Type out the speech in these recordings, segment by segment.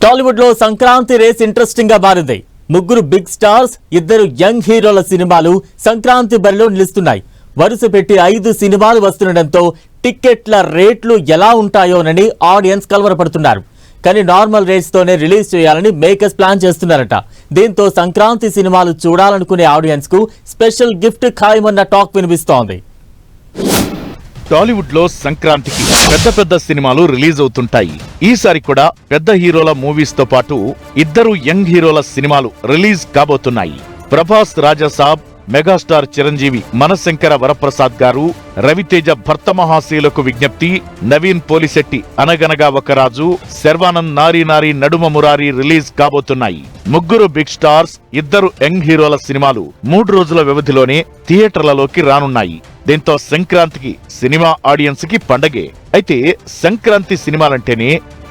టాలీవుడ్ లో Sankranti race interesting గా మారింది. ముగ్గురు బిగ్ స్టార్స్, ఇద్దరు యంగ్ హీరోల సినిమాలు సంక్రాంతి బరిలో నిలుస్తున్నాయి. వరుస పెట్టి 5 సినిమాలు వస్తుండటంతో టికెట్ల రేట్లు ఎలా ఉంటాయోనని ఆడియన్స్ కలవరపడుతున్నారు. కానీ నార్మల్ రేట్స్ తోనే రిలీజ్ చేయాలని మేకర్స్ ప్లాన్ చేస్తున్నారట. దీంతో సంక్రాంతి సినిమాలు చూడాలనుకునే ఆడియన్స్ కు స్పెషల్ గిఫ్ట్ ఖాయమన్న టాక్ వినిపిస్తోంది. టాలీవుడ్ లో సంక్రాంతికి పెద్ద సినిమాలు రిలీజ్ అవుతుంటాయి. ఈసారి కూడా పెద్ద హీరోల మూవీస్ తో పాటు ఇద్దరు యంగ్ హీరోల సినిమాలు రిలీజ్ కాబోతున్నాయి. ప్రభాస్ రాజాసాబ్, మెగాస్టార్ చిరంజీవి మనశంకర వరప్రసాద్ గారు, రవితేజ భర్త మహాశయులకు విజ్ఞప్తి, నవీన్ పోలిశెట్టి అనగనగా ఒక రాజు, శర్వానంద్ నారీ నారీ నడుమ మురారి రిలీజ్ కాబోతున్నాయి. ముగ్గురు బిగ్ స్టార్స్, ఇద్దరు యంగ్ హీరోల సినిమాలు 3 రోజుల వ్యవధిలోనే థియేటర్లలోకి రానున్నాయి. దీంతో సంక్రాంతికి సినిమా ఆడియన్స్ కి పండగే. అయితే సంక్రాంతి సినిమాలంటేనే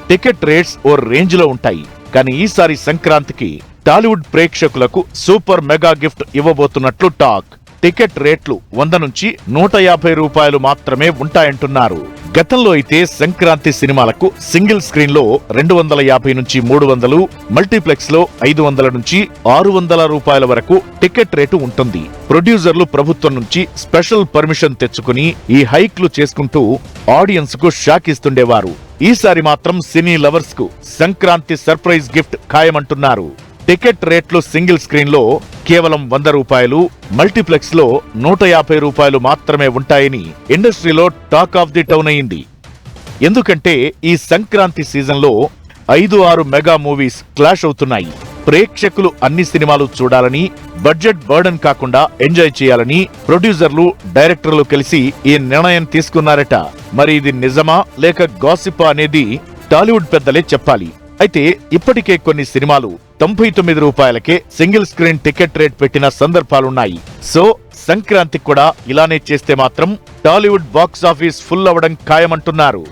టికెట్ రేట్స్ ఓ రేంజ్ లో ఉంటాయి. కానీ ఈసారి సంక్రాంతికి టాలీవుడ్ ప్రేక్షకులకు సూపర్ మెగా గిఫ్ట్ ఇవ్వబోతున్నట్లు టాక్. టికెట్ రేట్లు 100 నుంచి 150 రూపాయలు మాత్రమే ఉంటాయంటున్నారు. గతంలో అయితే సంక్రాంతి సినిమాలకు సింగిల్ స్క్రీన్ లో 250 నుంచి 300, మల్టీప్లెక్స్ లో 500 నుంచి 600 రూపాయల వరకు టికెట్ రేటు ఉంటుంది. ప్రొడ్యూసర్లు ప్రభుత్వం నుంచి స్పెషల్ పర్మిషన్ తెచ్చుకుని ఈ హైక్లు చేసుకుంటూ ఆడియన్స్ కు షాక్ ఇస్తుండేవారు. ఈసారి మాత్రం సినీ లవర్స్ కు సంక్రాంతి సర్ప్రైజ్ గిఫ్ట్ ఖాయమంటున్నారు. టికెట్ రేట్లు సింగిల్ స్క్రీన్ లో కేవలం 100 రూపాయలు, మల్టీప్లెక్స్ లో 150 రూపాయలు మాత్రమే ఉంటాయని ఇండస్ట్రీలో టాక్ ఆఫ్ ది టౌన్ అయింది. ఎందుకంటే ఈ సంక్రాంతి సీజన్ లో 5-6 మెగా మూవీస్ క్లాష్ అవుతున్నాయి. ప్రేక్షకులు అన్ని సినిమాలు చూడాలని, బడ్జెట్ బర్డెన్ కాకుండా ఎంజాయ్ చేయాలని ప్రొడ్యూసర్లు, డైరెక్టర్లు కలిసి ఈ నిర్ణయం తీసుకున్నారట. మరి ఇది నిజమా లేక గాసిపా అనేది టాలీవుడ్ పెద్దలే చెప్పాలి. అయితే ఇప్పటికే కొన్ని సినిమాలు 99 రూపాయలకే సింగిల్ స్క్రీన్ టికెట్ రేట్ పెట్టిన సందర్భాలున్నాయి. సో సంక్రాంతికి కూడా ఇలానే చేస్తే మాత్రం టాలీవుడ్ బాక్స్ ఆఫీస్ ఫుల్ అవ్వడం ఖాయమంటున్నారు.